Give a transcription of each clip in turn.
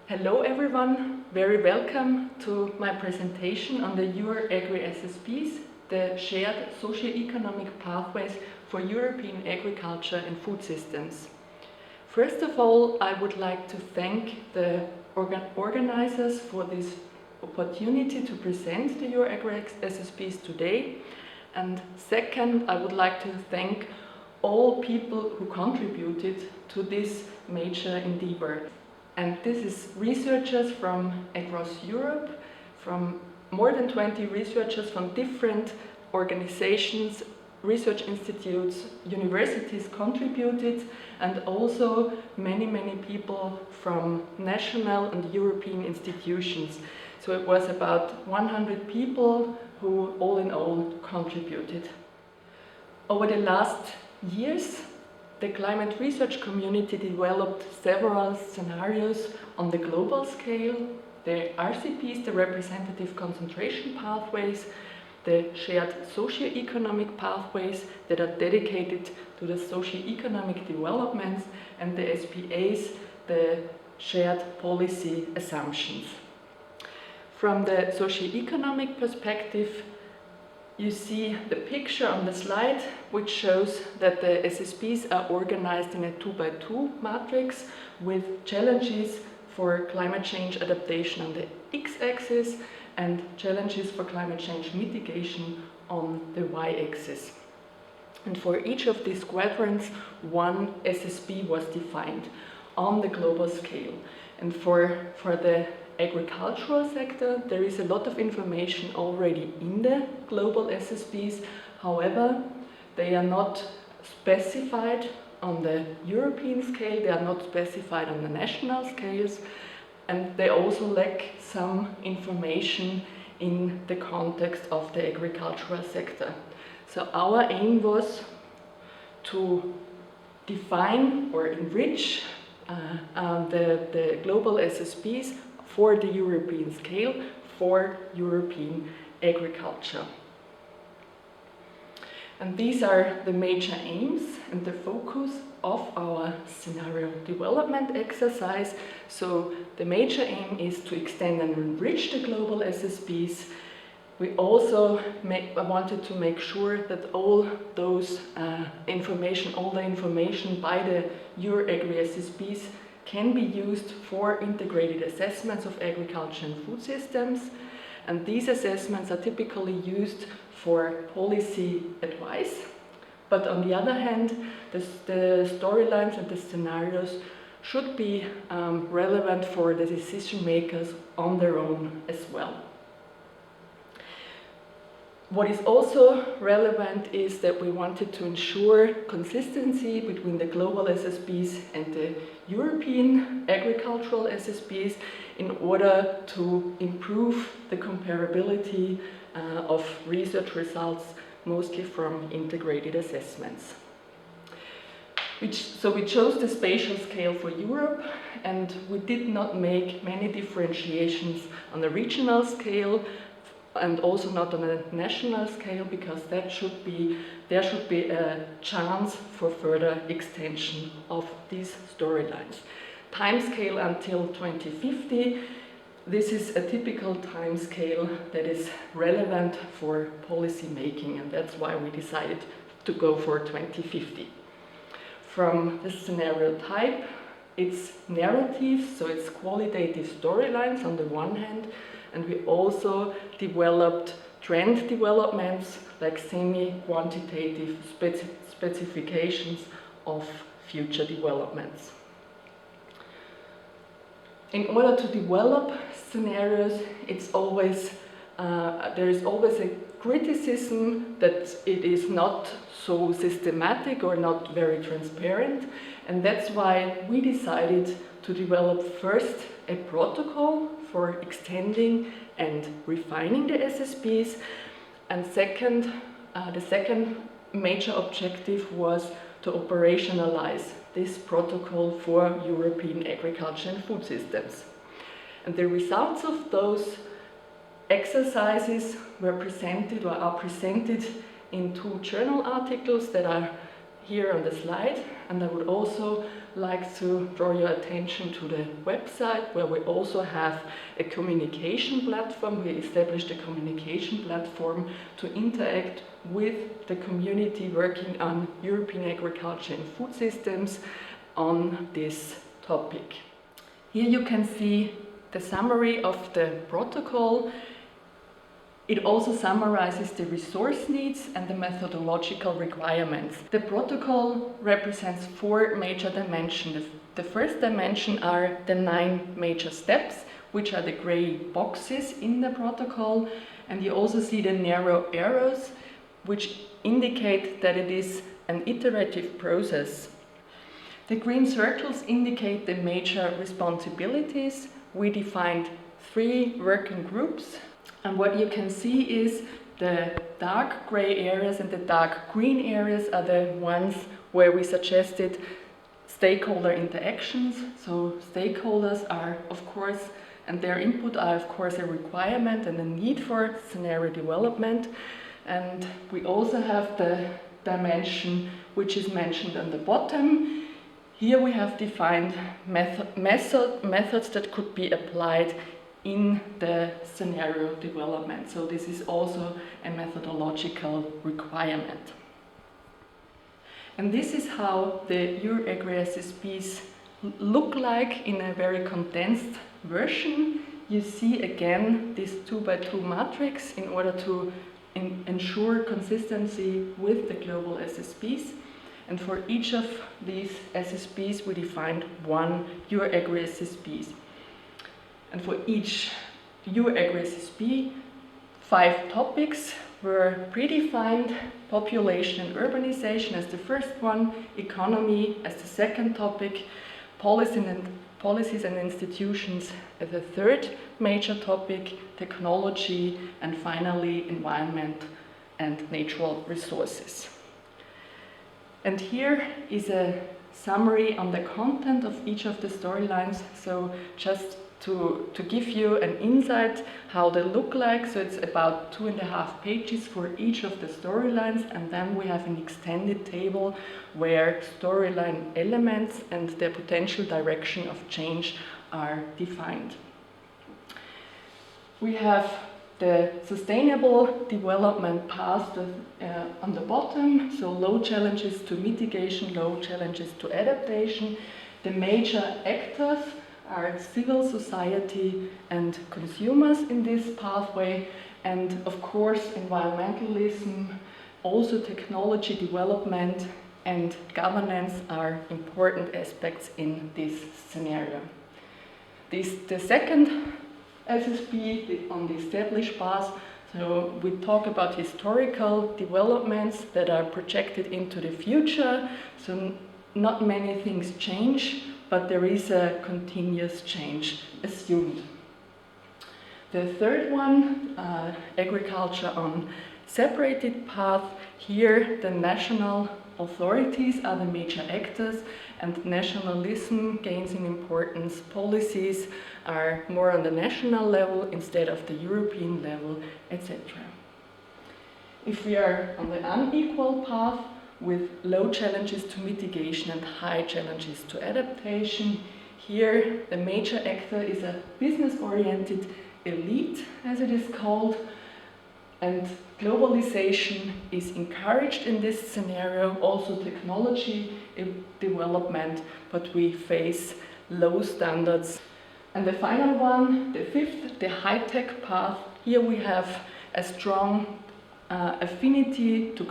Hello everyone, very welcome to my presentation on the Eur-Agri-SSPs, the shared socio-economic pathways for European agriculture and food systems. First of all, I would like to thank the organizers for this opportunity to present the Eur-Agri-SSPs today. And second, I would like to thank all people who contributed to this major endeavor. And this is researchers from across Europe, from more than 20 researchers from different organizations, research institutes, universities contributed, and also many people from national and European institutions. So it was about 100 people who all in all contributed. Over the last years, the climate research community developed several scenarios on the global scale, the RCPs, the representative concentration pathways, the shared socio-economic pathways that are dedicated to the socio-economic developments, and the SPAs, the shared policy assumptions. From the socio-economic perspective, you see the picture on the slide, which shows that the SSPs are organized in a 2x2 matrix with challenges for climate change adaptation on the x-axis and challenges for climate change mitigation on the y-axis. And for each of these quadrants, one SSP was defined on the global scale. And for the agricultural sector, there is a lot of information already in the global SSPs. However, they are not specified on the European scale, they are not specified on the national scales, and they also lack some information in the context of the agricultural sector. So our aim was to define or enrich the global SSPs for the European scale, for European agriculture. And these are the major aims and the focus of our scenario development exercise. So the major aim is to extend and enrich the global SSPs. We also wanted to make sure that all those all the information by the Eur-Agri-SSPs can be used for integrated assessments of agriculture and food systems. And these assessments are typically used for policy advice. But on the other hand, the storylines and the scenarios should be relevant for the decision makers on their own as well. What is also relevant is that we wanted to ensure consistency between the global SSPs and the European agricultural SSPs in order to improve the comparability of research results, mostly from integrated assessments. So we chose the spatial scale for Europe, and we did not make many differentiations on the regional scale, and also not on a national scale, because there should be a chance for further extension of these storylines. Timescale until 2050. This is a typical timescale that is relevant for policy making, and that's why we decided to go for 2050. From the scenario type, it's narrative, so it's qualitative storylines on the one hand, and we also developed trend developments like semi-quantitative specifications of future developments. In order to develop scenarios, there is always a criticism that it is not so systematic or not very transparent, and that's why we decided to develop first a protocol for extending and refining the SSPs, and the second major objective was to operationalize this protocol for European agriculture and food systems. And the results of those exercises were presented or are presented in two journal articles that are here on the slide, and I would also like to draw your attention to the website, where we also have a communication platform. We established a communication platform to interact with the community working on European agriculture and food systems on this topic. Here you can see the summary of the protocol. It also summarizes the resource needs and the methodological requirements. The protocol represents 4 major dimensions. The first dimension are the 9 major steps, which are the gray boxes in the protocol, and you also see the narrow arrows, which indicate that it is an iterative process. The green circles indicate the major responsibilities. We defined 3 working groups. And what you can see is the dark gray areas and the dark green areas are the ones where we suggested stakeholder interactions. So stakeholders are, of course, and their input are, of course, a requirement and a need for scenario development. And we also have the dimension which is mentioned on the bottom. Here we have defined methods that could be applied in the scenario development. So this is also a methodological requirement. And this is how the Eur-Agri-SSPs look like in a very condensed version. You see again this 2x2 matrix in order to ensure consistency with the global SSPs. And for each of these SSPs we defined 1 Eur-Agri-SSPs. And for each Eur-Agri-SSP, 5 topics were predefined: population and urbanization as the first one, economy as the second topic, policies and institutions as the third major topic, technology, and finally environment and natural resources. And here is a summary on the content of each of the storylines. So just to give you an insight how they look like. So it's about 2.5 pages for each of the storylines, and then we have an extended table where storyline elements and their potential direction of change are defined. We have the sustainable development path on the bottom, so low challenges to mitigation, low challenges to adaptation. The major actors are civil society and consumers in this pathway, and of course environmentalism, also technology development and governance are important aspects in this scenario. The second SSP on the established path, so we talk about historical developments that are projected into the future, so not many things change, but there is a continuous change assumed. The third one, agriculture on separated path. Here the national authorities are the major actors and nationalism gains in importance. Policies are more on the national level instead of the European level, etc. If we are on the unequal path, with low challenges to mitigation and high challenges to adaptation. Here, the major actor is a business-oriented elite, as it is called, and globalization is encouraged in this scenario, also technology development, but we face low standards. And the final one, the fifth, the high-tech path. Here we have a strong affinity to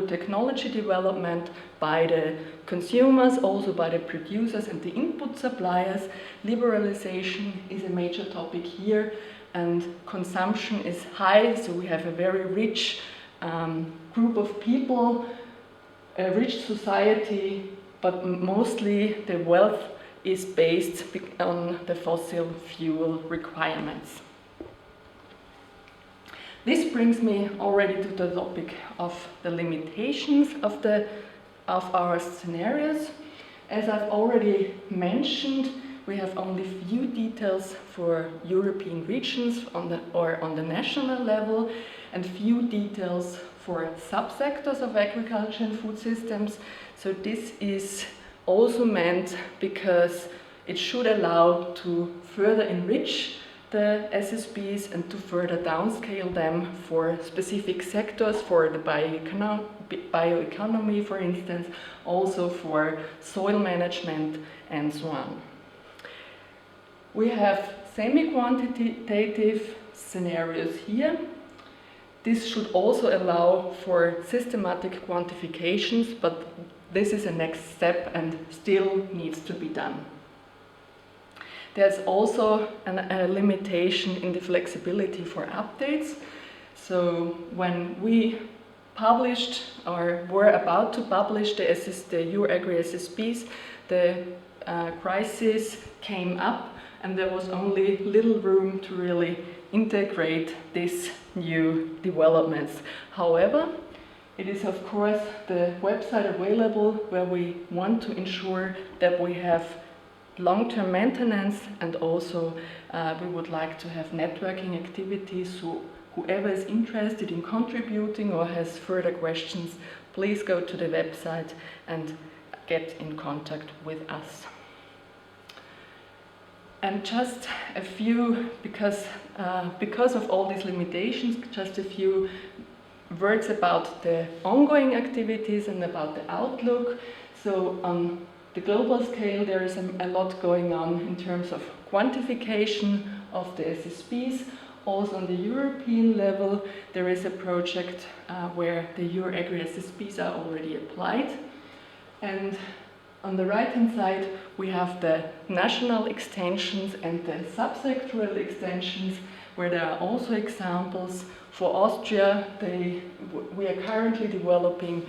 technology development by the consumers, also by the producers and the input suppliers. Liberalization is a major topic here, and consumption is high, so we have a very rich group of people, a rich society, but mostly the wealth is based on the fossil fuel requirements. This brings me already to the topic of the limitations of our scenarios. As I've already mentioned, we have only few details for European regions on the national level, and few details for subsectors of agriculture and food systems. So this is also meant because it should allow to further enrich the SSPs and to further downscale them for specific sectors, for the bioeconomy, for instance, also for soil management and so on. We have semi-quantitative scenarios here. This should also allow for systematic quantifications, but this is a next step and still needs to be done. There's also a limitation in the flexibility for updates. So when we published or were about to publish the Eur-Agri-SSPs, the crisis came up and there was only little room to really integrate these new developments. However, it is of course the website available where we want to ensure that we have long-term maintenance, and also we would like to have networking activities, so whoever is interested in contributing or has further questions, please go to the website and get in contact with us. And just a few, because of all these limitations, just a few words about the ongoing activities and about the outlook. So on the global scale, there is a lot going on in terms of quantification of the SSPs. Also on the European level, there is a project where the Eur-Agri-SSPs are already applied. And on the right-hand side, we have the national extensions and the subsectoral extensions, where there are also examples. For Austria, we are currently developing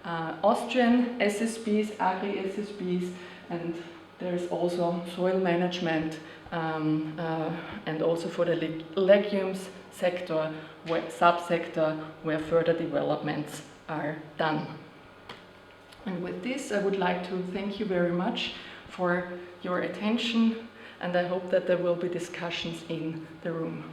Austrian SSPs, Agri-SSPs, and there is also soil management and also for the legumes sector, subsector, where further developments are done. And with this, I would like to thank you very much for your attention, and I hope that there will be discussions in the room.